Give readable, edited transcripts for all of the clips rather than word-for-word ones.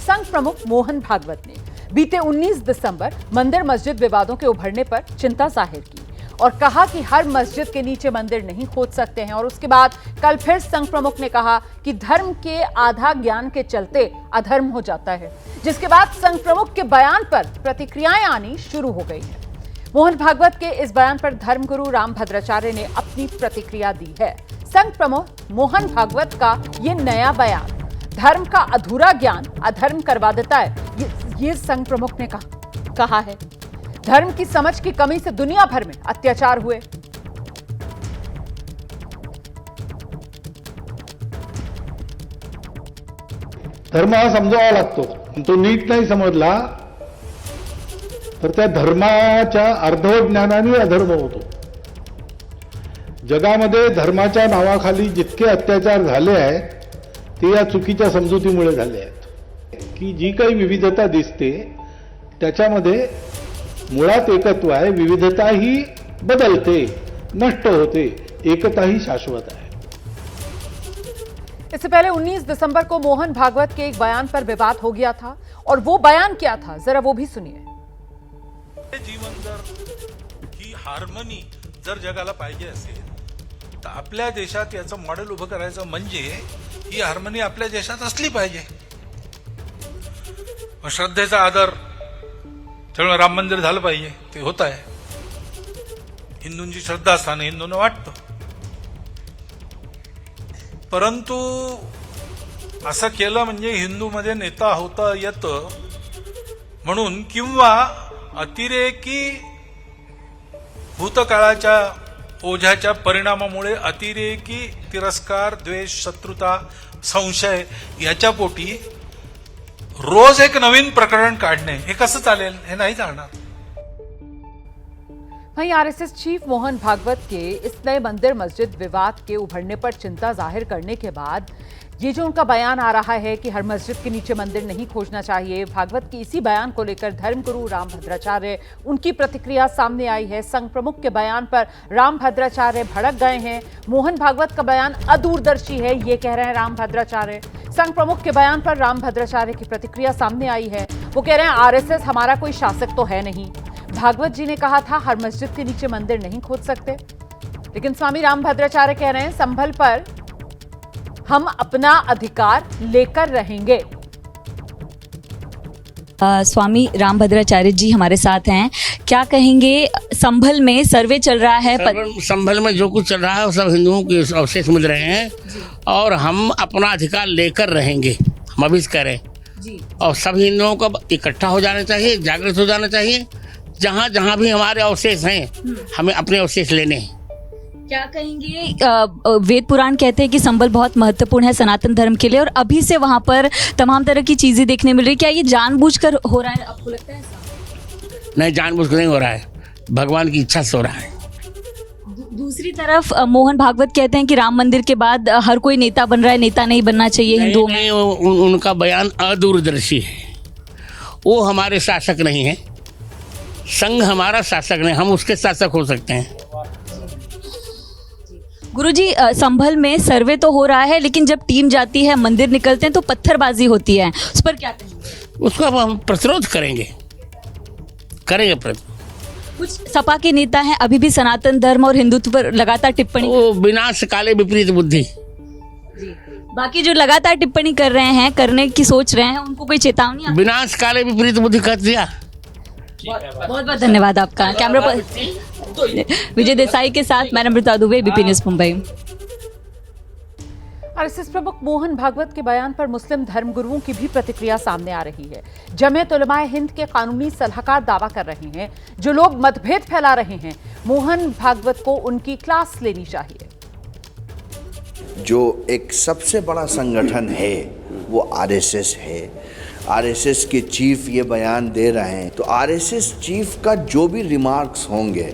संघ प्रमुख मोहन भागवत ने बीते 19 दिसंबर मंदिर मस्जिद विवादों के उभरने पर चिंता जाहिर की और कहा कि हर मस्जिद के नीचे मंदिर नहीं खोद सकते हैं। और उसके बाद कल फिर संघ प्रमुख ने कहा कि धर्म के आधा ज्ञान के चलते अधर्म हो जाता है, जिसके बाद संघ प्रमुख के बयान पर प्रतिक्रियाएं आनी शुरू हो गई है। मोहन भागवत के इस बयान पर धर्मगुरु रामभद्राचार्य ने अपनी प्रतिक्रिया दी है। संघ प्रमुख मोहन भागवत का ये नया बयान, धर्म का अधूरा ज्ञान अधर्म करवा देता है, ये संघ प्रमुख ने कहा है। धर्म की समझ की कमी से दुनिया भर में अत्याचार हुए। धर्म हा समजावा लागतो, तो नीट नाही समजला तर त्या धर्माच्या अर्धवट ज्ञानाने अधर्म होतो। जगामध्ये धर्माच्या नावाखाली जितके अत्याचार झाले आहेत ते या चुकीच्या समजुतीमुळे झाले आहेत की जी काही विविधता दिसते त्याच्यामध्ये मुळात एकत्व आहे, विविधता ही बदलते, नष्ट होते, एकता ही शाश्वत है। इससे पहले 19 दिसंबर को मोहन भागवत के एक बयान पर विवाद हो गया था और वो बयान क्या था, जरा वो भी सुनिए। जीवन जर ही हार्मनी जर जगाला पाहिजे असेल तर आपल्या देशात याचं मॉडेल उभं करायचं म्हणजे ही हार्मनी आपल्या देशात असली पाहिजे। श्रद्धेचा आदर, त्यामुळे राम मंदिर झालं पाहिजे, ते होत आहे। हिंदूंची श्रद्धास्थान हिंदूंना वाटतं, परंतु असं केलं म्हणजे हिंदूमध्ये नेता होता येतं म्हणून किंवा अतिरेकी भूतकाळाच्या ओझ्याच्या परिणामामुळे अतिरेकी तिरस्कार, द्वेष, शत्रुता, संशय याच्या पोटी रोज एक नवीन प्रकरण काढणे हे कसं चालेल? हे नाही चालणार। वहीं आरएसएस चीफ मोहन भागवत के इस नए मंदिर मस्जिद विवाद के उभरने पर चिंता जाहिर करने के बाद ये जो उनका बयान आ रहा है कि हर मस्जिद के नीचे मंदिर नहीं खोजना चाहिए, भागवत की इसी बयान को लेकर धर्मगुरु रामभद्राचार्य उनकी प्रतिक्रिया सामने आई है। संघ प्रमुख के बयान पर रामभद्राचार्य भड़क गए हैं। मोहन भागवत का बयान अदूरदर्शी है, ये कह रहे हैं रामभद्राचार्य। संघ प्रमुख के बयान पर रामभद्राचार्य की प्रतिक्रिया सामने आई है। वो कह रहे हैं आरएसएस हमारा कोई शासक तो है नहीं। भागवत जी ने कहा था हर मस्जिद के नीचे मंदिर नहीं खोद सकते, लेकिन स्वामी रामभद्राचार्य कह रहे हैं संभल पर हम अपना अधिकार लेकर रहेंगे। स्वामी रामभद्राचार्य जी हमारे साथ हैं, क्या कहेंगे? संभल में सर्वे चल रहा है। संभल में जो कुछ चल रहा है वो सब हिंदुओं के अवशेष मिल रहे हैं और हम अपना अधिकार लेकर रहेंगे, हम अभी कह रहे हैं। और सब हिंदुओं को इकट्ठा हो जाना चाहिए, जागृत हो जाना चाहिए। जहाँ जहाँ भी हमारे अवशेष हैं हमें अपने अवशेष लेने हैं। क्या कहेंगे? वेद पुराण कहते हैं कि संभल बहुत महत्वपूर्ण है सनातन धर्म के लिए और अभी से वहाँ पर तमाम तरह की चीजें देखने मिल रही है। क्या ये जानबूझकर हो रहा है, आपको लगता है ऐसा? नहीं, जानबूझकर नहीं हो रहा है, भगवान की इच्छा से हो रहा है। दूसरी तरफ मोहन भागवत कहते हैं कि राम मंदिर के बाद हर कोई नेता बन रहा है, नेता नहीं बनना चाहिए हिंदुओं में। उनका बयान अदूरदर्शी है, वो हमारे शासक नहीं है। संघ हमारा शासक नहीं, हम उसके शासक हो सकते हैं। गुरुजी, संभल में सर्वे तो हो रहा है, लेकिन जब टीम जाती है, मंदिर निकलते हैं तो पत्थरबाजी होती है, उस पर क्या कहेंगे? उसको अब हम प्रतिरोध करेंगे प्रतिरोध। कुछ सपा के नेता हैं अभी भी सनातन धर्म और हिंदुत्व पर लगातार टिप्पणी, वो विनाश काले विपरीत बुद्धि। बाकी जो लगातार टिप्पणी कर रहे हैं, करने की सोच रहे हैं, उनको कोई चेतावनी? विनाश काले विपरीत बुद्धि कर दिया। बहुत बहुत धन्यवाद आपका। कैमरा पर विजय देसाई के साथ मैं Namrata Dubey, BP news Mumbai. RSS प्रमुख मोहन भागवत के बयान पर मुस्लिम धर्मगुरुओं की भी प्रतिक्रिया सामने आ रही है। जमीयत उलमाए हिंद के कानूनी सलाहकार दावा कर रहे हैं जो लोग मतभेद फैला रहे हैं, मोहन भागवत को उनकी क्लास लेनी चाहिए। जो एक सबसे बड़ा संगठन है वो आरएसएस है। आरएसएस के चीफ ये बयान दे रहे हैं, तो आरएसएस चीफ का जो भी रिमार्क्स होंगे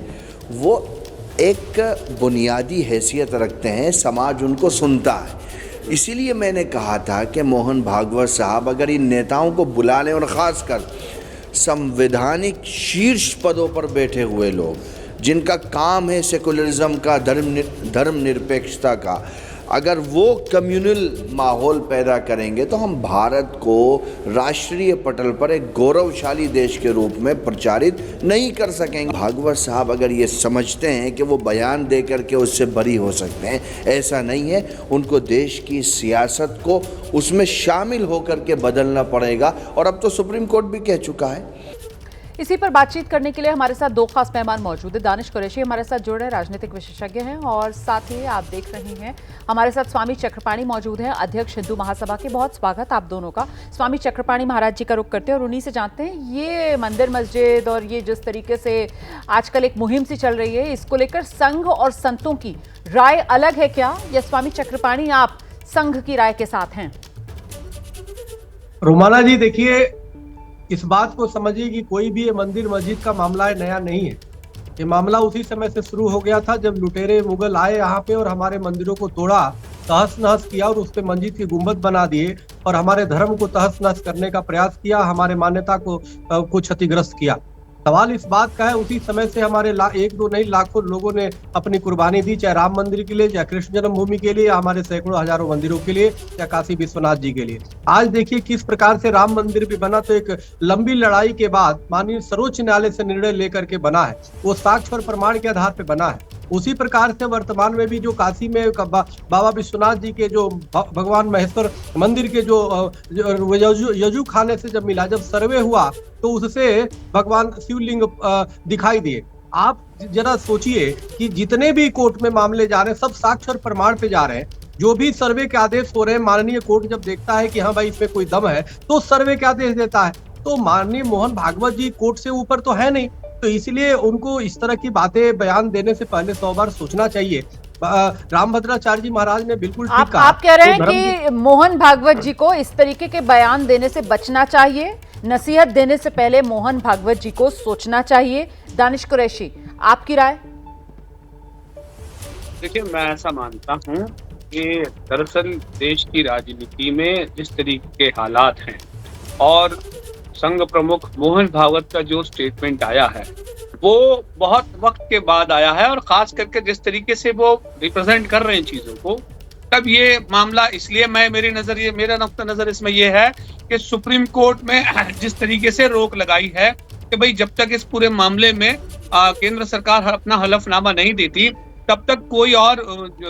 वो एक बुनियादी हैसियत रखते हैं, समाज उनको सुनता है। इसीलिए मैंने कहा था कि मोहन भागवत साहब अगर इन नेताओं को बुला लें, और ख़ासकर संवैधानिक शीर्ष पदों पर बैठे हुए लोग जिनका काम है सेकुलरिज्म का, धर्मनिरपेक्षता का, अगर वो कम्युनल माहौल पैदा करेंगे तो हम भारत को राष्ट्रीय पटल पर एक गौरवशाली देश के रूप में प्रचारित नहीं कर सकेंगे। भागवत साहब अगर ये समझते हैं कि वो बयान दे करके उससे बरी हो सकते हैं, ऐसा नहीं है। उनको देश की सियासत को उसमें शामिल होकर के बदलना पड़ेगा, और अब तो सुप्रीम कोर्ट भी कह चुका है। इसी पर बातचीत करने के लिए हमारे साथ दो खास मेहमान मौजूद है। दानिश कुरैशी हमारे साथ जुड़ रहे हैं, राजनीतिक विशेषज्ञ हैं, और साथ ही आप देख रहे हैं हमारे साथ स्वामी चक्रपाणी मौजूद हैं, अध्यक्ष हिंदू महासभा के। बहुत स्वागत आप दोनों का। स्वामी चक्रपाणी महाराज जी का रुख करते हैं और उन्हीं से जानते हैं ये मंदिर मस्जिद और ये जिस तरीके से आजकल एक मुहिम सी चल रही है, इसको लेकर संघ और संतों की राय अलग है क्या, या स्वामी चक्रपाणी आप संघ की राय के साथ हैं? रोमाना जी देखिए, इस बात को समझिए कि कोई भी ये मंदिर मस्जिद का मामला है नया नहीं है। ये मामला उसी समय से शुरू हो गया था जब लुटेरे मुगल आए यहाँ पे और हमारे मंदिरों को तोड़ा, तहस नहस किया और उस पे मस्जिद की गुंबद बना दिए और हमारे धर्म को तहस नहस करने का प्रयास किया, हमारे मान्यता को क्षतिग्रस्त किया। सवाल इस बात का है, उसी समय से हमारे एक दो नहीं लाखों लोगों ने अपनी कुर्बानी दी, चाहे राम मंदिर के लिए, चाहे कृष्ण जन्मभूमि के लिए, या हमारे सैकड़ों हजारों मंदिरों के लिए, या काशी विश्वनाथ जी के लिए। आज देखिए किस प्रकार से राम मंदिर भी बना, तो एक लंबी लड़ाई के बाद माननीय सर्वोच्च न्यायालय से निर्णय लेकर के बना है। वो साक्ष्य और प्रमाण के आधार पर बना है। उसी प्रकार से वर्तमान में भी जो काशी में बाबा विश्वनाथ जी के जो भगवान महेश्वर मंदिर के जो यजु खाने से जब मिला, जब सर्वे हुआ तो उससे भगवान शिवलिंग दिखाई दिए। आप जरा सोचिए कि जितने भी कोर्ट में मामले जा रहे हैं सब साक्ष्य और प्रमाण पे जा रहे हैं। जो भी सर्वे के आदेश हो रहे हैं, माननीय कोर्ट जब देखता है कि हाँ भाई इसमें कोई दम है तो सर्वे के आदेश देता है। तो माननीय मोहन भागवत जी कोर्ट से ऊपर तो है नहीं, तो इसलिए उनको इस तरह की बातें बयान देने से पहले 100 बार सोचना चाहिए। रामभद्राचार्य जी महाराज ने बिल्कुल ठीक कहा। आप कह रहे हैं कि मोहन भागवत जी को इस तरीके के बयान देने से बचना चाहिए, नसीहत देने से पहले मोहन भागवत जी को सोचना चाहिए। दानिश कुरैशी, आपकी राय? देखिए, मैं ऐसा मानता हूं कि दरअसल देश की राजनीति में जिस तरीके के हालात हैं और संघ प्रमुख मोहन भागवत का जो स्टेटमेंट आया है वो बहुत वक्त के बाद आया है, और खास करके जिस तरीके से वो रिप्रेजेंट कर रहे हैं चीजों को, तब ये मामला इसलिए मेरा नुक्ता नजर इसमें ये है कि सुप्रीम कोर्ट में जिस तरीके से रोक लगाई है कि भाई जब तक इस पूरे मामले में केंद्र सरकार अपना हलफनामा नहीं देती तब तक कोई और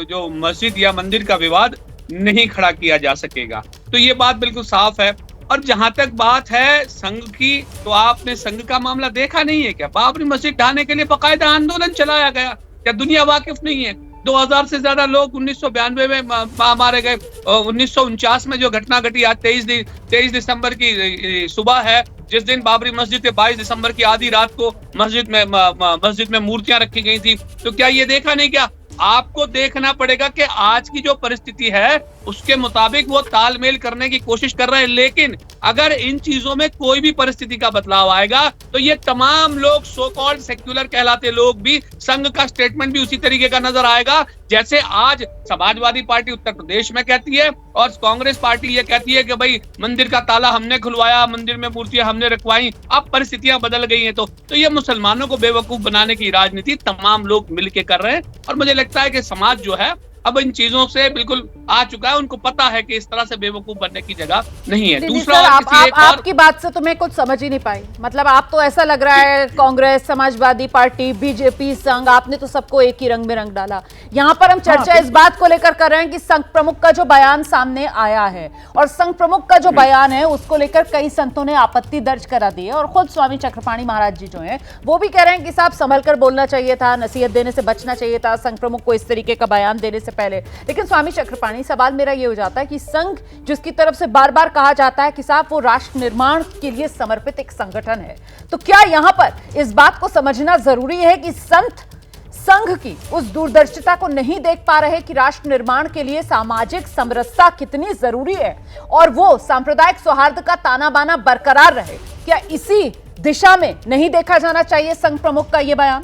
जो मस्जिद या मंदिर का विवाद नहीं खड़ा किया जा सकेगा। तो ये बात बिल्कुल साफ है। और जहां तक बात है संघ की, तो आपने संघ का मामला देखा नहीं है क्या? बाबरी मस्जिद ढाने के लिए बाकायदा आंदोलन चलाया गया, क्या दुनिया वाकिफ नहीं है? 2000 से ज्यादा लोग 1992 में मारे गए। 1949 में जो घटना घटी, आज 23 दिसंबर की सुबह है, जिस दिन बाबरी मस्जिद के 22 दिसंबर की आधी रात को मस्जिद में मूर्तियां रखी गई थी। तो क्या ये देखा नहीं? क्या आपको देखना पड़ेगा कि आज की जो परिस्थिति है उसके मुताबिक वो तालमेल करने की कोशिश कर रहे हैं। लेकिन अगर इन चीजों में कोई भी परिस्थिति का बदलाव आएगा तो ये तमाम लोग, सो कॉल्ड सेक्युलर कहलाते लोग भी, संघ का स्टेटमेंट भी उसी तरीके का नजर आएगा जैसे आज समाजवादी पार्टी उत्तर प्रदेश में कहती है और कांग्रेस पार्टी ये कहती है कि भाई मंदिर का ताला हमने खुलवाया, मंदिर में मूर्तियां हमने रखवाई। अब परिस्थितियां बदल गई हैं, तो ये मुसलमानों को बेवकूफ बनाने की राजनीति तमाम लोग मिलकर कर रहे हैं। और मुझे लगता है कि समाज जो है अब इन चीजों से बिल्कुल आ चुका है, उनको पता है कि इस तरह से बेवकूफ बनने की जगह नहीं है। दूसरा, आपकी बात से तो मैं कुछ समझ ही नहीं पाई। मतलब आप तो ऐसा लग रहा है कांग्रेस, समाजवादी पार्टी, बीजेपी, संघ, आपने तो सबको एक ही रंग में रंग डाला। यहाँ पर हम चर्चा इस बात को लेकर कर रहे हैं कि संघ प्रमुख का जो बयान सामने आया है और संघ प्रमुख का जो बयान है उसको लेकर कई संतों ने आपत्ति दर्ज करा दी है, और खुद स्वामी चक्रपाणी महाराज जी जो है वो भी कह रहे हैं कि साहब संभल कर बोलना चाहिए था, नसीहत देने से बचना चाहिए था संघ प्रमुख को इस तरीके का बयान देने से पहले। लेकिन स्वामी चक्रपाणी, सवाल मेरा ये हो जाता है कि संघ जिसकी तरफ से बार बार कहा जाता है कि साहब वो राष्ट्र निर्माण के लिए समर्पित एक संगठन है, तो क्या यहां पर इस बात को समझना जरूरी है कि संत संघ की उस दूरदर्शिता को नहीं देख पा रहे कि राष्ट्र निर्माण के लिए सामाजिक समरसता कितनी जरूरी है और वो सांप्रदायिक सौहार्द का ताना बाना बरकरार रहे? क्या इसी दिशा में नहीं देखा जाना चाहिए संघ प्रमुख का यह बयान?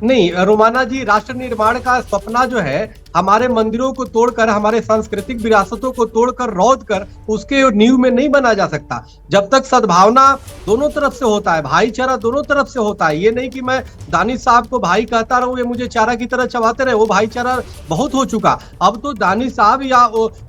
नहीं रोमाना जी, राष्ट्र निर्माण का सपना जो है हमारे मंदिरों को तोड़कर, हमारे सांस्कृतिक विरासतों को तोड़कर, रौंद कर उसके नींव में नहीं बना जा सकता। जब तक सद्भावना दोनों तरफ से होता है, भाईचारा दोनों तरफ से होता है। ये नहीं कि मैं दानिश साहब को भाई कहता रहूं, ये मुझे चारा की तरह चबाते रहे, वो भाईचारा बहुत हो चुका। अब तो दानिश साहब या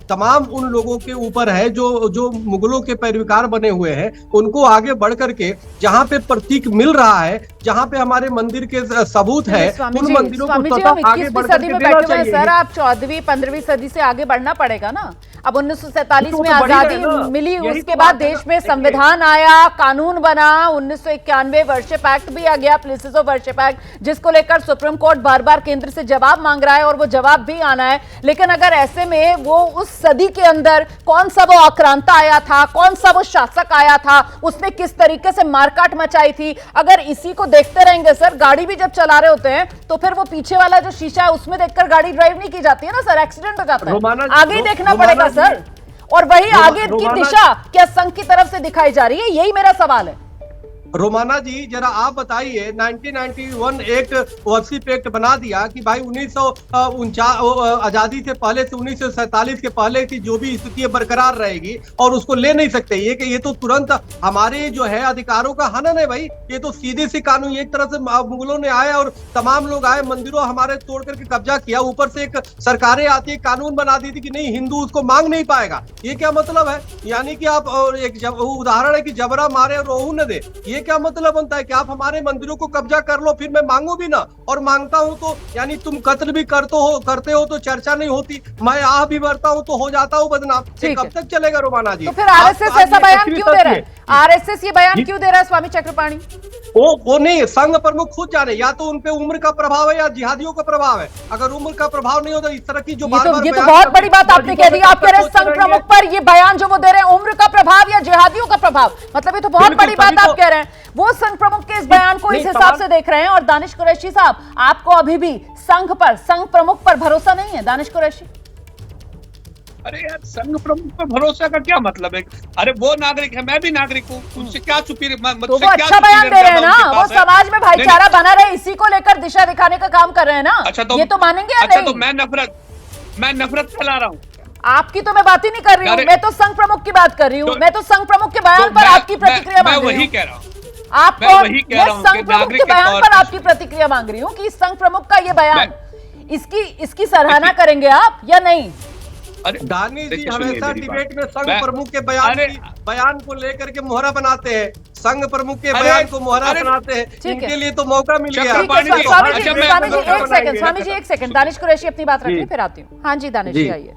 तमाम उन लोगों के ऊपर है जो मुगलों के पैरविकार बने हुए हैं, उनको आगे बढ़ करके जहां पे प्रतीक मिल रहा है, जहां पे हमारे मंदिर के सबूत है, उन मंदिरों को स्वतः आगे बढ़ करके देना चाहिए। सर आप 14वीं 15वीं सदी से आगे बढ़ना पड़ेगा ना। अब 1947 में आजादी मिली, उसके बाद देश में संविधान आया, कानून बना, 1991 वर्शिप एक्ट भी आ गया, प्लेसेस ऑफ वर्शिप एक्ट, जिसको लेकर सुप्रीम कोर्ट बार बार केंद्र से जवाब मांग रहा है और वो जवाब भी आना है। लेकिन अगर ऐसे में वो उस सदी के अंदर कौन सा वो आक्रांता आया था, कौन सा वो शासक आया था, उसने किस तरीके से मारकाट मचाई थी, अगर इसी को देखते रहेंगे सर, गाड़ी भी जब चला रहे होते हैं तो फिर वो पीछे वाला जो शीशा है उसमें देखकर गाड़ी ड्राइव नहीं की जाती है ना सर, एक्सीडेंट हो जाता है। आगे ही देखना पड़ेगा सर। और वही आगे की दिशा क्या संघ की तरफ से दिखाई जा रही है, यही मेरा सवाल है। रोमाना जी जरा आप बताइए, 1991 एक वर्शिप एक्ट बना दिया कि भाई 1949 आजादी से पहले से 1947 के पहले की जो भी स्थिति बरकरार रहेगी और उसको ले नहीं सकते। ये तो तुरंत हमारे जो है अधिकारों का हनन है भाई। ये तो सीधे से कानून, एक तरह से मुगलों ने आए और तमाम लोग आए, मंदिरों हमारे तोड़ करके कब्जा किया, ऊपर से एक सरकारें आती कानून बना दी थी कि नहीं हिंदू उसको मांग नहीं पाएगा। ये क्या मतलब है? यानी कि आप एक उदाहरण है कि जबरा मारे और रोहू न दे, ये क्या मतलब बनता है कि आप हमारे मंदिरों को कब्जा कर लो फिर मैं मांगू भी ना, और मांगता हूं तो यानी तुम कत्ल भी करते हो तो चर्चा नहीं होती, मैं आह भी भरता हूं तो हो जाता हूं बदनाम। कब तक चलेगा रोमाना जी? तो फिर आरएसएस ऐसा बयान क्यों दे रहा है? आरएसएस ये बयान क्यों दे रहा है स्वामी चक्रपाणी? वो नहीं, संघ प्रमुख खुद जाने, या तो उनपे उम्र का प्रभाव है या जिहादियों का प्रभाव है। अगर उम्र का प्रभाव नहीं होता इस तरह की जो ये तो बहुत बड़ी बात आपने कह दी। आप कह रहे हैं संघ प्रमुख पर ये बयान जो वो दे रहे हैं उम्र का प्रभाव या जिहादियों का प्रभाव, मतलब ये तो बहुत बड़ी बात आप कह रहे हैं। वो संघ प्रमुख के इस बयान को इस हिसाब से देख रहे हैं। और दानिश कुरैशी साहब, आपको अभी भी संघ पर, संघ प्रमुख पर भरोसा नहीं है? दानिश कुरैशी, अरे यार संघ प्रमुख पर भरोसा का क्या मतलब है? अरे वो नागरिक है, मैं भी नागरिक हूँ, उनसे क्या सुपीरियर? तो वो अच्छा बयान दे रहे हैं ना, वो समाज में भाईचारा बना रहे, इसी को लेकर दिशा दिखाने का काम कर रहे हैं ना। अच्छा तो ये तो मानेंगे या नहीं? तो मैं नफरत फैला रहा हूँ? आपकी तो मैं बात ही नहीं कर रही हूँ, मैं तो संघ प्रमुख की बात कर रही हूँ। मैं तो संघ प्रमुख के बयान पर आपकी प्रतिक्रिया मांग रही हूँ। कह रहा हूँ आपको, मैं संघ प्रमुख के बयान पर आपकी प्रतिक्रिया मांग रही हूँ कि संघ प्रमुख का ये बयान, इसकी सराहना करेंगे आप या नहीं? दानिश जी हमेशा डिबेट में संघ प्रमुख के बयान को लेकर के मोहरा बनाते हैं, संघ प्रमुख के बयान को मोहरा बनाते हैं। इनके लिए तो मौका मिल गया। स्वामी जी एक सेकंड, दानिश कुरैशी अपनी बात रखिए, फिर आती हूँ। हाँ जी दानिश जी आइए।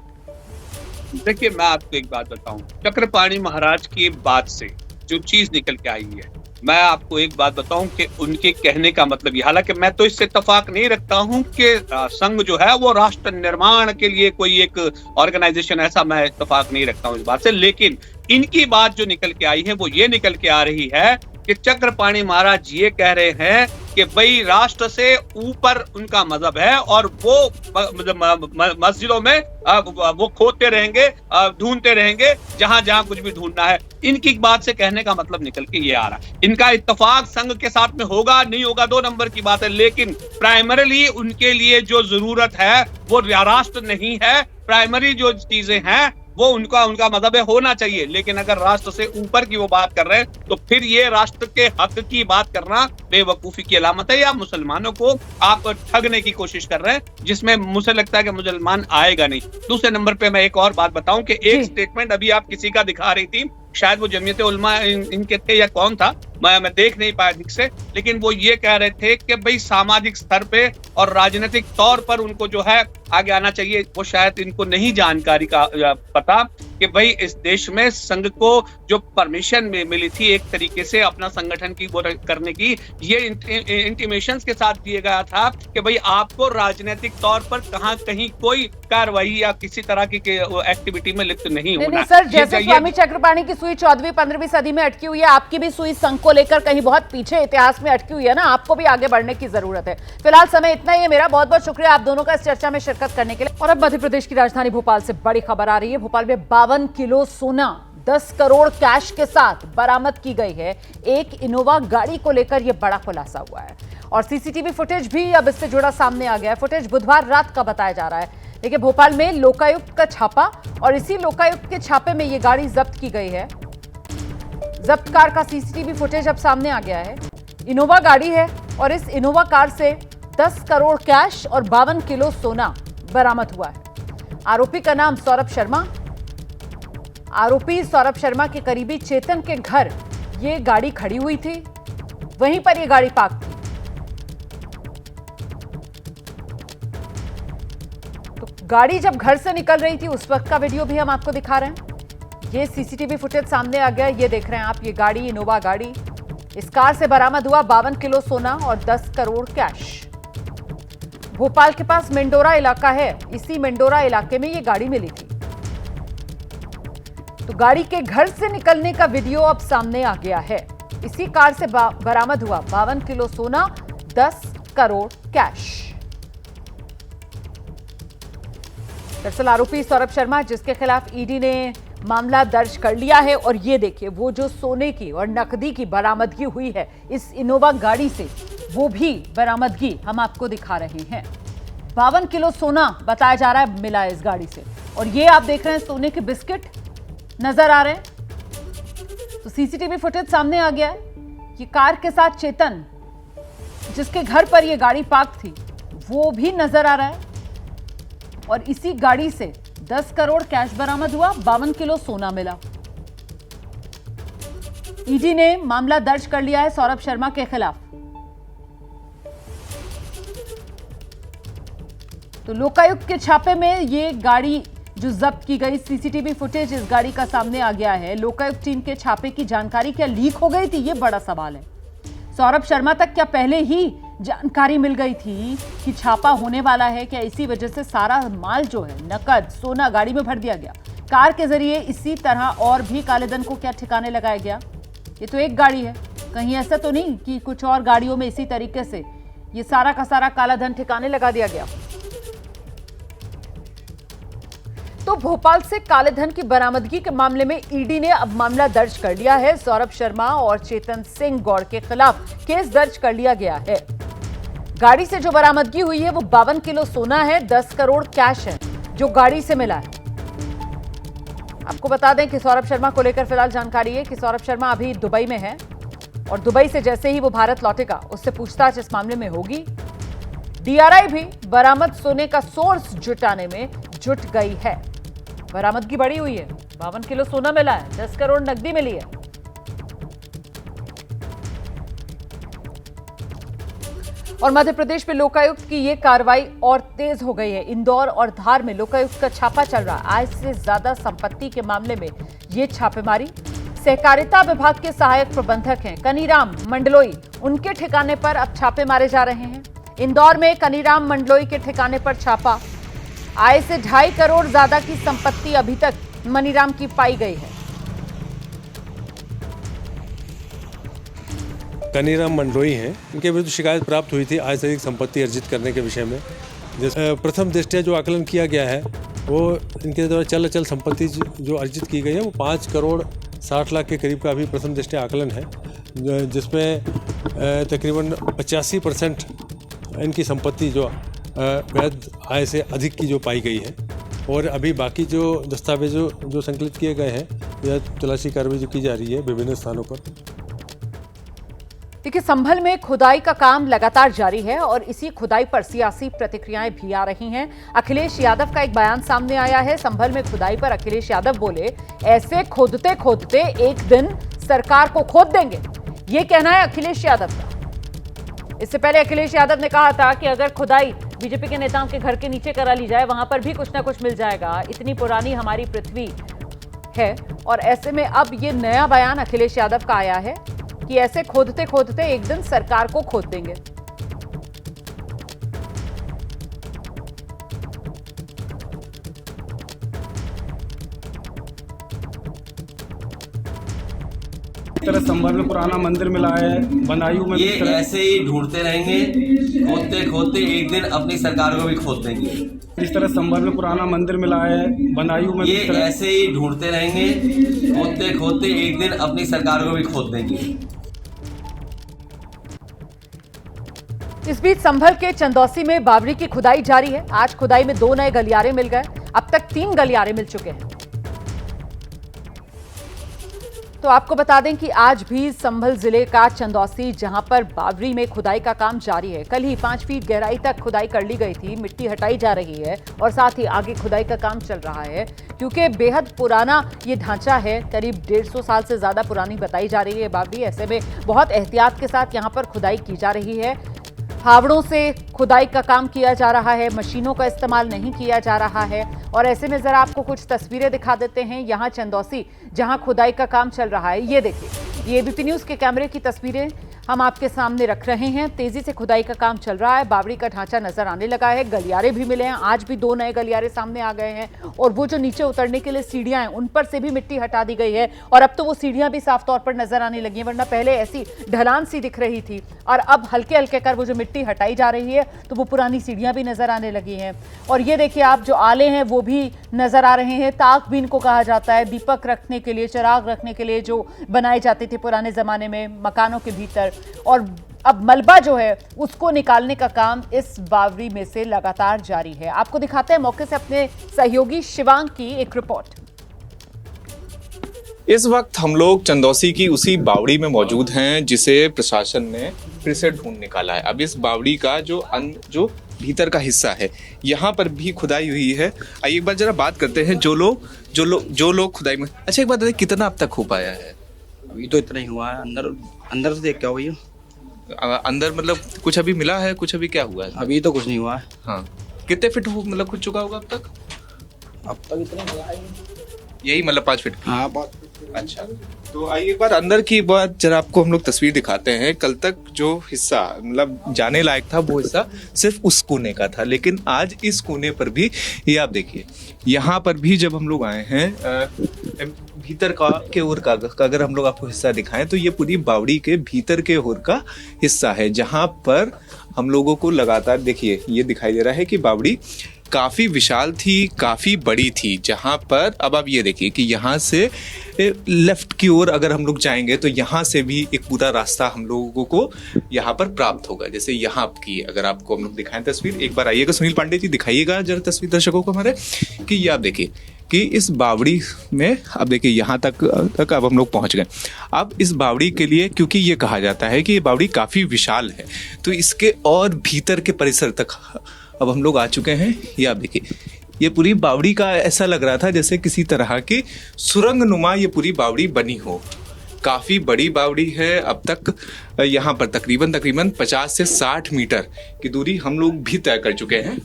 देखिए मैं आपको एक बात बताऊं, चक्रपाणी महाराज की बात से जो चीज निकल के आई है, मैं आपको एक बात बताऊं कि उनके कहने का मतलब ये, हालांकि मैं तो इससे इत्तेफाक नहीं रखता हूं कि संघ जो है वो राष्ट्र निर्माण के लिए कोई एक ऑर्गेनाइजेशन, ऐसा मैं इत्तेफाक नहीं रखता हूं इस बात से। लेकिन इनकी बात जो निकल के आई है वो ये निकल के आ रही है कि चक्रपाणी महाराज ये कह रहे हैं कि भाई राष्ट्र से ऊपर उनका मजहब है और वो मस्जिदों में वो खोदते रहेंगे, ढूंढते रहेंगे जहां जहां कुछ भी ढूंढना है। इनकी बात से कहने का मतलब निकल के ये आ रहा है। इनका इत्तेफाक संघ के साथ में होगा नहीं होगा 2 नंबर की बात है, लेकिन प्राइमरीली उनके लिए जो जरूरत है वो राष्ट्र नहीं है। प्राइमरी जो चीजें हैं वो उनका मजहब होना चाहिए। लेकिन अगर राष्ट्र से ऊपर की वो बात कर रहे हैं तो फिर ये राष्ट्र के हक की बात करना बेवकूफी की अलामत है, या मुसलमानों को आप ठगने की कोशिश कर रहे हैं, जिसमें मुझे लगता है कि मुसलमान आएगा नहीं। दूसरे नंबर पे मैं एक और बात बताऊं कि एक स्टेटमेंट अभी आप किसी का दिखा रही थी, शायद वो जमीयत उलमा इनके थे या कौन था, मैं देख नहीं पाया ठीक से, लेकिन वो ये कह रहे थे कि भाई सामाजिक स्तर पे और राजनीतिक तौर पर उनको जो है आगे आना चाहिए। वो शायद इनको नहीं जानकारी का पता कि भाई इस देश में संघ को जो परमिशन मिली थी एक तरीके से अपना संगठन की वो करने की, ये इंटीमेशंस के साथ दिया गया था कि भाई आपको राजनीतिक तौर पर कहीं कोई कार्रवाई या किसी तरह की एक्टिविटी में लिप्त नहीं होना। सर जैसे स्वामी चक्रपाणी की सुई 14वीं 15वीं सदी में अटकी हुई है, आपकी भी सुई संघ को लेकर कहीं बहुत पीछे इतिहास में अटकी हुई है ना, आपको भी आगे बढ़ने की जरूरत है। फिलहाल समय इतना ही है मेरा, बहुत बहुत शुक्रिया आप दोनों का इस चर्चा में शिरकत करने के लिए। और अब मध्य प्रदेश की राजधानी भोपाल से बड़ी खबर आ रही है। भोपाल में 52 किलो सोना 10 करोड़ कैश के साथ बरामद की गई है। एक इनोवा गाड़ी को लेकर यह बड़ा खुलासा हुआ है और सीसीटीवी फुटेज भी अब इससे जुड़ा सामने आ गया है। फुटेज बुधवार रात का बताया जा रहा है। देखिए, भोपाल में लोकायुक्त का छापा और इसी लोकायुक्त के छापे में ये गाड़ी जब्त की गई है। जब्त कार का सीसीटीवी फुटेज अब सामने आ गया है। इनोवा गाड़ी है और इस इनोवा कार से 10 करोड़ कैश और 52 किलो सोना बरामद हुआ है। आरोपी का नाम सौरभ शर्मा। आरोपी सौरभ शर्मा के करीबी चेतन के घर ये गाड़ी खड़ी हुई थी, वहीं पर ये गाड़ी पार्क थी। तो गाड़ी जब घर से निकल रही थी उस वक्त का वीडियो भी हम आपको दिखा रहे हैं। ये सीसीटीवी फुटेज सामने आ गया। ये देख रहे हैं आप, ये गाड़ी इनोवा गाड़ी। इस कार से बरामद हुआ 52 किलो सोना और 10 करोड़ कैश। भोपाल के पास मेंडोरा इलाका है, इसी मेंडोरा इलाके में ये गाड़ी मिली थी। तो गाड़ी के घर से निकलने का वीडियो अब सामने आ गया है। इसी कार से बरामद हुआ 52 किलो सोना, 10 करोड़ कैश। दरअसल आरोपी सौरभ शर्मा, जिसके खिलाफ ईडी ने मामला दर्ज कर लिया है, और ये देखिए वो जो सोने की और नकदी की बरामदगी हुई है इस इनोवा गाड़ी से, वो भी बरामदगी हम आपको दिखा रहे हैं। 52 किलो सोना बताया जा रहा है मिला है इस गाड़ी से। और ये आप देख रहे हैं सोने के बिस्किट नजर आ रहे हैं। तो सीसीटीवी फुटेज सामने आ गया है। ये कार के साथ चेतन, जिसके घर पर ये गाड़ी पार्क थी, वो भी नजर आ रहा है। और इसी गाड़ी से 10 करोड़ कैश बरामद हुआ, 52 किलो सोना मिला। ईडी ने मामला दर्ज कर लिया है सौरभ शर्मा के खिलाफ। तो लोकायुक्त के छापे में ये गाड़ी जो जब्त की गई, सीसीटीवी फुटेज इस गाड़ी का सामने आ गया है। लोकायुक्त टीम के छापे की जानकारी क्या लीक हो गई थी, ये बड़ा सवाल है। सौरभ शर्मा तक क्या पहले ही जानकारी मिल गई थी कि छापा होने वाला है? क्या इसी वजह से सारा माल जो है, नकद सोना, गाड़ी में भर दिया गया? कार के जरिए इसी तरह और भी कालेधन को क्या ठिकाने लगाया गया? ये तो एक गाड़ी है, कहीं ऐसा तो नहीं कि कुछ और गाड़ियों में इसी तरीके से ये सारा का सारा कालाधन ठिकाने लगा दिया गया? तो भोपाल से कालेधन की बरामदगी के मामले में ईडी ने अब मामला दर्ज कर लिया है। सौरभ शर्मा और चेतन सिंह गौड़ के खिलाफ केस दर्ज कर लिया गया है। गाड़ी से जो बरामदगी हुई है वो 52 किलो सोना है, 10 करोड़ कैश है जो गाड़ी से मिला है। आपको बता दें कि सौरभ शर्मा को लेकर फिलहाल जानकारी है कि सौरभ शर्मा अभी दुबई में है और दुबई से जैसे ही वो भारत लौटेगा उससे पूछताछ इस मामले में होगी। डीआरआई भी बरामद सोने का सोर्स जुटाने में जुट गई है। बरामदगी बढ़ी हुई है, 52 किलो सोना मिला है, 10 करोड़ नकदी मिली है। और मध्य प्रदेश में लोकायुक्त की ये कार्रवाई और तेज हो गई है। इंदौर और धार में लोकायुक्त का छापा चल रहा है। आय से ज्यादा संपत्ति के मामले में ये छापेमारी। सहकारिता विभाग के सहायक प्रबंधक हैं कनीराम मंडलोई, उनके ठिकाने पर अब छापे मारे जा रहे हैं। इंदौर में कनीराम मंडलोई के ठिकाने पर छापा। आय से 2.5 करोड़ ज्यादा की संपत्ति अभी तक मनीराम की पाई गई है। कनीराम मंडलोई हैं, इनके विरुद्ध शिकायत प्राप्त हुई थी आय से अधिक संपत्ति अर्जित करने के विषय में। प्रथम दृष्टया जो आकलन किया गया है वो इनके द्वारा चल अचल संपत्ति जो अर्जित की गई है वो 5 करोड़ 60 लाख के करीब का अभी प्रथम दृष्टया आकलन है, जिसमें तकरीबन 85% इनकी संपत्ति जो वैध आय से अधिक की जो पाई गई है। और अभी बाकी जो दस्तावेजों जो संकलित किए गए हैं या तलाशी कार्रवाई जो की जा रही है विभिन्न स्थानों पर। देखिए, संभल में खुदाई का काम लगातार जारी है और इसी खुदाई पर सियासी प्रतिक्रियाएं भी आ रही हैं। अखिलेश यादव का एक बयान सामने आया है। संभल में खुदाई पर अखिलेश यादव बोले, ऐसे खोदते खोदते एक दिन सरकार को खोद देंगे। ये कहना है अखिलेश यादव का। इससे पहले अखिलेश यादव ने कहा था कि अगर खुदाई बीजेपी के नेताओं के घर के नीचे करा ली जाए, वहां पर भी कुछ ना कुछ मिल जाएगा। इतनी पुरानी हमारी पृथ्वी है। और ऐसे में अब ये नया बयान अखिलेश यादव का आया है कि ऐसे खोदते खोदते एक दिन सरकार को खोद देंगे। तरह संभल में पुराना मंदिर मिला है, बदायूं में ये ऐसे ही ढूंढते रहेंगे, खोदते खोदते एक दिन अपनी सरकार को भी खोद देंगे। जिस तरह संभल में पुराना मंदिर मिला है, बदायूं में ये ऐसे ही ढूंढते रहेंगे, खोदते खोदते एक दिन अपनी सरकार को भी खोद देंगे। इस बीच संभल के चंदौसी में बावड़ी की खुदाई जारी है। आज खुदाई में 2 नए गलियारे मिल गए। अब तक 3 गलियारे मिल चुके हैं। तो आपको बता दें कि आज भी संभल जिले का चंदौसी, जहां पर बावड़ी में खुदाई का काम जारी है। कल ही 5 फीट गहराई तक खुदाई कर ली गई थी। मिट्टी हटाई जा रही है और साथ ही आगे खुदाई का काम चल रहा है, क्योंकि बेहद पुराना ये ढांचा है। करीब 150 साल से ज्यादा पुरानी बताई जा रही है बावड़ी। ऐसे में बहुत एहतियात के साथ यहां पर खुदाई की जा रही है। फावड़ों से खुदाई का काम किया जा रहा है, मशीनों का इस्तेमाल नहीं किया जा रहा है। और ऐसे में जरा आपको कुछ तस्वीरें दिखा देते हैं। यहाँ चंदौसी, जहाँ खुदाई का काम चल रहा है, ये देखिए, ये एबीपी न्यूज़ के कैमरे की तस्वीरें हम आपके सामने रख रहे हैं। तेजी से खुदाई का काम चल रहा है। बावड़ी का ढांचा नजर आने लगा है। गलियारे भी मिले हैं। आज भी 2 नए गलियारे सामने आ गए हैं। और वो जो नीचे उतरने के लिए सीढ़ियां हैं, उन पर से भी मिट्टी हटा दी गई है। और अब तो वो सीढ़ियां भी साफ तौर पर नजर आने लगी हैं, वरना पहले ऐसी ढलान सी दिख रही थी। और अब हल्के हल्के कर वो जो मिट्टी हटाई जा रही है, तो वो पुरानी सीढ़ियां भी नजर आने लगी हैं। और ये देखिए आप, जो आले हैं वो भी नजर आ रहे हैं। ताक भी इनको कहा जाता है, दीपक रखने के लिए, चिराग रखने के लिए जो बनाए जाते थे पुराने जमाने में मकानों के भीतर। और अब मलबा जो है उसको निकालने का काम इस बावड़ी में से लगातार जारी है। आपको दिखाते हैं मौके से अपने सहयोगी शिवांग की एक रिपोर्ट। इस वक्त हम लोग चंदौसी की उसी बावड़ी में मौजूद हैं जिसे प्रशासन ने फिर से ढूंढ निकाला है। अब इस बावड़ी का जो भीतर का हिस्सा है, यहाँ पर भी खुदाई हुई है। आइए एक बार जरा बात करते हैं जो लोग खुदाई में। अच्छा एक बात बताइए, कितना अब तक हो पाया है? अभी तो इतना ही हुआ है। अंदर से देख क्या हुआ? अंदर मतलब कुछ अभी मिला है, कुछ अभी क्या हुआ है? अभी तो कुछ नहीं हुआ है। हाँ, कितने फीट मतलब खुद चुका होगा अब तक? इतना हुआ है, यही मतलब 5 फीट। हाँ, 5 फीट। अच्छा, तो आइए एक बार अंदर की बात जरा आपको हम लोग तस्वीर दिखाते हैं। कल तक जो हिस्सा मतलब जाने लायक था, वो हिस्सा सिर्फ उस कोने का था, लेकिन आज इस कोने पर भी ये आप देखिए, यहाँ पर भी जब हम लोग आए हैं भीतर के ओर का अगर हम लोग आपको हिस्सा दिखाएं तो ये पूरी बावड़ी के भीतर के ओर का हिस्सा है, जहाँ पर हम लोगों को लगातार देखिए ये दिखाई दे रहा है कि बावड़ी काफ़ी विशाल थी, काफ़ी बड़ी थी। जहाँ पर अब आप ये देखिए कि यहाँ से लेफ्ट की ओर अगर हम लोग जाएंगे तो यहाँ से भी एक पूरा रास्ता हम लोगों को यहाँ पर प्राप्त होगा। जैसे यहाँ की अगर आपको हम लोग दिखाएं तस्वीर, एक बार आइएगा सुनील पांडे जी, दिखाइएगा जरा तस्वीर दर्शकों को हमारे, कि ये आप देखिए कि इस बावड़ी में अब देखिए यहाँ तक अब हम लोग पहुँच गए। अब इस बावड़ी के लिए, क्योंकि ये कहा जाता है कि ये बावड़ी काफ़ी विशाल है, तो इसके और भीतर के परिसर तक अब हम लोग आ चुके हैं। ये आप देखिए, ये पूरी बावड़ी का ऐसा लग रहा था जैसे किसी तरह की सुरंग नुमा ये पूरी बावड़ी बनी हो। काफ़ी बड़ी बावड़ी है। अब तक यहाँ पर तकरीबन 50 से 60 मीटर की दूरी हम लोग भी तय कर चुके हैं।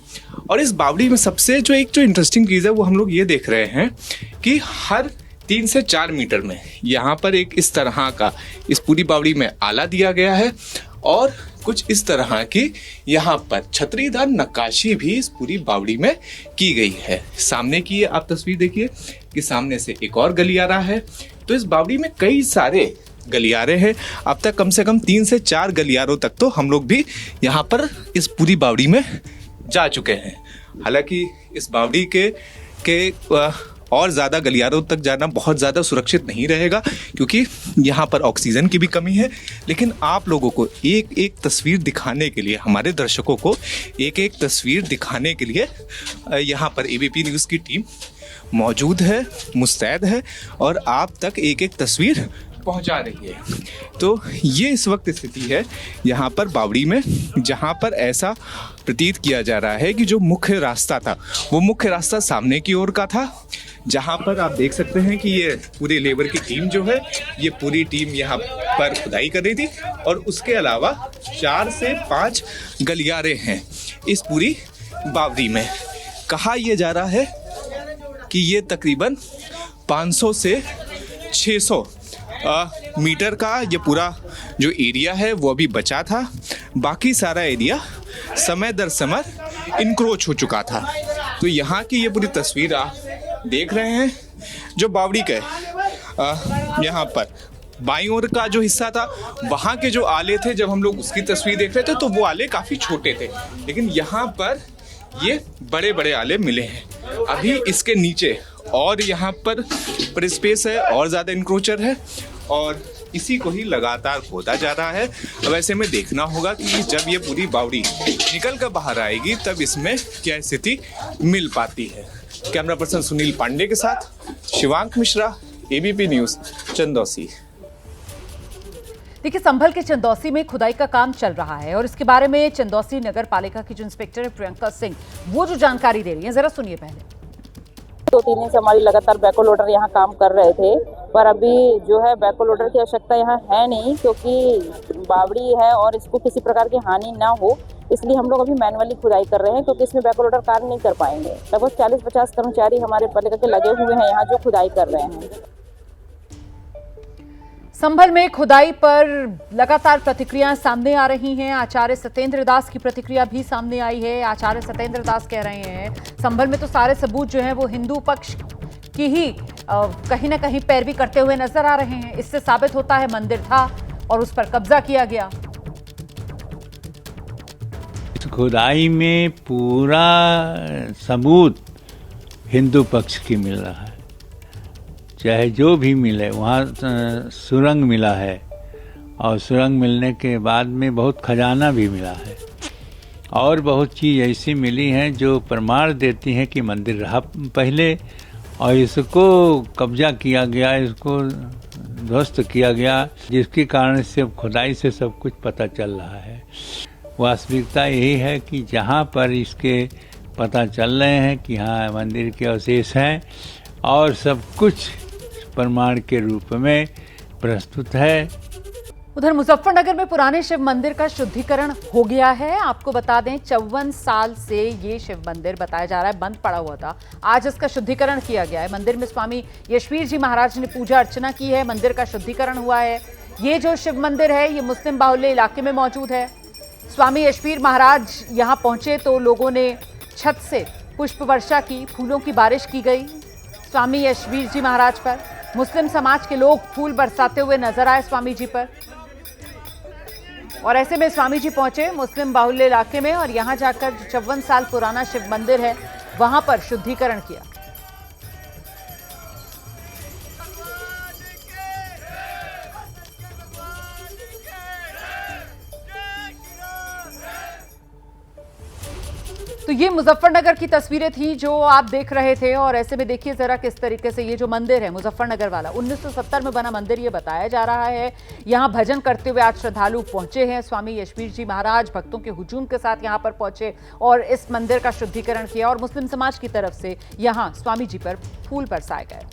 और इस बावड़ी में सबसे जो इंटरेस्टिंग चीज़ है वो हम लोग ये देख रहे हैं कि हर 3 से 4 मीटर में यहाँ पर एक इस तरह का इस पूरी बावड़ी में आला दिया गया है और कुछ इस तरह की यहाँ पर छतरीदार नक्काशी भी इस पूरी बावड़ी में की गई है। सामने की आप तस्वीर देखिए कि सामने से एक और गलियारा है। तो इस बावड़ी में कई सारे गलियारे हैं। अब तक कम से कम 3 से 4 गलियारों तक तो हम लोग भी यहाँ पर इस पूरी बावड़ी में जा चुके हैं। हालांकि इस बावड़ी के और ज़्यादा गलियारों तक जाना बहुत ज़्यादा सुरक्षित नहीं रहेगा, क्योंकि यहाँ पर ऑक्सीजन की भी कमी है। लेकिन आप लोगों को एक एक तस्वीर दिखाने के लिए, हमारे दर्शकों को एक एक तस्वीर दिखाने के लिए यहाँ पर एबीपी न्यूज़ की टीम मौजूद है, मुस्तैद है और आप तक एक एक तस्वीर पहुंचा रही है। तो ये इस वक्त स्थिति है यहाँ पर बावड़ी में, जहाँ पर ऐसा प्रतीत किया जा रहा है कि जो मुख्य रास्ता था वो मुख्य रास्ता सामने की ओर का था, जहाँ पर आप देख सकते हैं कि ये पूरी लेबर की टीम जो है ये पूरी टीम यहाँ पर खुदाई कर रही थी। और उसके अलावा 4 से 5 गलियारे हैं इस पूरी बावड़ी में। कहा यह जा रहा है कि ये तकरीबन 500 से 600 मीटर का ये पूरा जो एरिया है वो अभी बचा था। बाकी सारा एरिया समय दर समय इनक्रोच हो चुका था। तो यहाँ की ये पूरी तस्वीर आप देख रहे हैं। जो बावड़ी के यहाँ पर बाईं ओर का जो हिस्सा था, वहाँ के जो आले थे, जब हम लोग उसकी तस्वीर देख रहे थे तो वो आले काफ़ी छोटे थे, लेकिन यहाँ पर ये बड़े बड़े आले मिले हैं। अभी इसके नीचे और यहाँ पर स्पेस है और ज़्यादा इंक्रोचर है और इसी को ही लगातार खोदा जा रहा है। अब ऐसे में देखना होगा कि जब ये पूरी बावड़ी निकल कर बाहर आएगी तब इसमें क्या स्थिति मिल पाती है। कैमरा पर्सन सुनील पांडे के साथ शिवांक मिश्रा, एबीपी न्यूज, चंदौसी। देखिए, संभल के चंदौसी में खुदाई का काम चल रहा है और इसके बारे में चंदौसी नगर पालिका की जो इंस्पेक्टर है प्रियंका सिंह, वो जो जानकारी दे रही है, जरा सुनिए पहले। 2-3 दिन से हमारी लगातार बैको लोडर यहाँ काम कर रहे थे, पर अभी जो है बैको लोडर की आवश्यकता यहाँ है नहीं, क्योंकि बावड़ी है और इसको किसी प्रकार की हानि ना हो, इसलिए हम लोग अभी मैनुअली खुदाई कर रहे हैं, क्योंकि इसमें बैको लोडर कार्य नहीं कर पाएंगे। लगभग 40-50 कर्मचारी हमारे पालिका के लगे हुए हैं यहाँ, जो खुदाई कर रहे हैं। संभल में खुदाई पर लगातार प्रतिक्रियाएं सामने आ रही हैं। आचार्य सत्येंद्र दास की प्रतिक्रिया भी सामने आई है। आचार्य सत्येंद्र दास कह रहे हैं, संभल में तो सारे सबूत जो हैं वो हिंदू पक्ष की ही कहीं ना कहीं पैरवी करते हुए नजर आ रहे हैं। इससे साबित होता है मंदिर था और उस पर कब्जा किया गया। इस खुदाई में पूरा सबूत हिंदू पक्ष की मिल रहा है, चाहे जो भी मिले। वहाँ सुरंग मिला है और सुरंग मिलने के बाद में बहुत खजाना भी मिला है और बहुत चीज़ ऐसी मिली हैं जो प्रमाण देती हैं कि मंदिर रहा पहले और इसको कब्जा किया गया, इसको ध्वस्त किया गया, जिसके कारण से खुदाई से सब कुछ पता चल रहा है। वास्तविकता यही है कि जहाँ पर इसके पता चल रहे हैं कि हाँ मंदिर के अवशेष हैं और सब कुछ प्रमाण के रूप में प्रस्तुत है। उधर मुजफ्फरनगर में पुराने शिव मंदिर का शुद्धिकरण हो गया है। आपको बता दें, 54 साल से ये शिव मंदिर बताया जा रहा है बंद पड़ा हुआ था। आज इसका शुद्धिकरण किया गया है। मंदिर में स्वामी यशवीर जी महाराज ने पूजा अर्चना की है। मंदिर का शुद्धिकरण हुआ है। ये जो शिव मंदिर है ये मुस्लिम बाहुल्य इलाके में मौजूद है। स्वामी यशवीर महाराज यहाँ पहुंचे तो लोगों ने छत से पुष्प वर्षा की, फूलों की बारिश की गई स्वामी यशवीर जी महाराज पर। मुस्लिम समाज के लोग फूल बरसाते हुए नजर आए स्वामी जी पर और ऐसे में स्वामी जी पहुंचे मुस्लिम बाहुल्य इलाके में और यहां जाकर जो 54 साल पुराना शिव मंदिर है वहां पर शुद्धिकरण किया। तो ये मुजफ्फरनगर की तस्वीरें थी जो आप देख रहे थे और ऐसे में देखिए जरा किस तरीके से ये जो मंदिर है मुजफ्फरनगर वाला 1970 में बना मंदिर ये बताया जा रहा है। यहाँ भजन करते हुए आज श्रद्धालु पहुंचे हैं। स्वामी यशवीर जी महाराज भक्तों के हुजूम के साथ यहाँ पर पहुंचे और इस मंदिर का शुद्धिकरण किया और मुस्लिम समाज की तरफ से यहाँ स्वामी जी पर फूल बरसाए गए।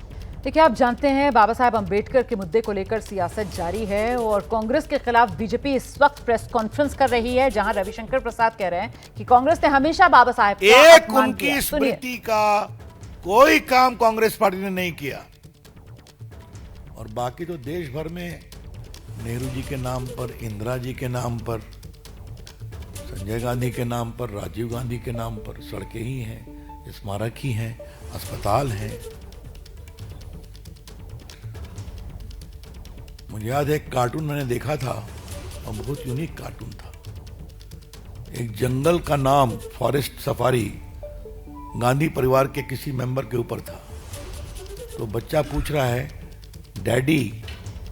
देखिए, आप जानते हैं बाबा साहेब अंबेडकर के मुद्दे को लेकर सियासत जारी है और कांग्रेस के खिलाफ बीजेपी इस वक्त प्रेस कॉन्फ्रेंस कर रही है, जहां रविशंकर प्रसाद कह रहे हैं कि कांग्रेस ने हमेशा बाबा साहेब का अपमान किया। उनकी स्मृति का कोई काम कांग्रेस पार्टी ने नहीं किया और बाकी तो देश भर में नेहरू जी के नाम पर, इंदिरा जी के नाम पर, संजय गांधी के नाम पर, राजीव गांधी के नाम पर सड़कें ही हैं, स्मारक ही हैं, अस्पताल हैं। मुझे याद है एक कार्टून मैंने देखा था और बहुत यूनिक कार्टून था। एक जंगल का नाम फॉरेस्ट सफारी गांधी परिवार के किसी मेंबर के ऊपर था। तो बच्चा पूछ रहा है, daddy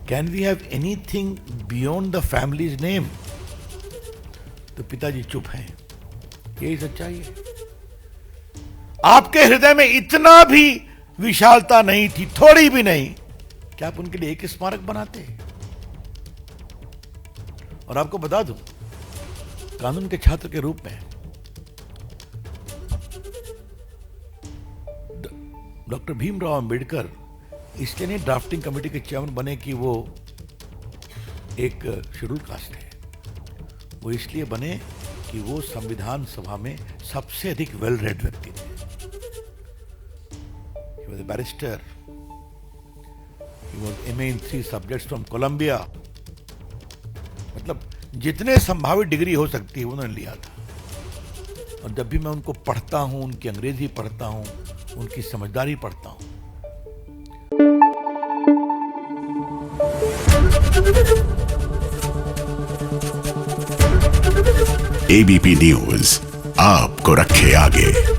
can we have anything beyond the family's name? तो पिताजी चुप हैं। यही सच्चाई है। आपके हृदय में इतना भी विशालता नहीं थी, थोड़ी भी नहीं, क्या आप उनके लिए एक स्मारक बनाते? और आपको बता दूं, कानून के छात्र के रूप में डॉक्टर भीमराव अंबेडकर इसलिए नहीं ड्राफ्टिंग कमेटी के चेयरमैन बने कि वो एक शेड्यूल कास्ट है। वो इसलिए बने कि वो संविधान सभा में सबसे अधिक वेल रेड व्यक्ति थे। He was a barrister. He was MA in 3 subjects from Columbia. मतलब जितने संभावित डिग्री हो सकती है उन्होंने लिया था। और जब भी मैं उनको पढ़ता हूं, उनकी अंग्रेजी पढ़ता हूं, उनकी समझदारी पढ़ता हूं। एबीपी न्यूज आपको रखे आगे।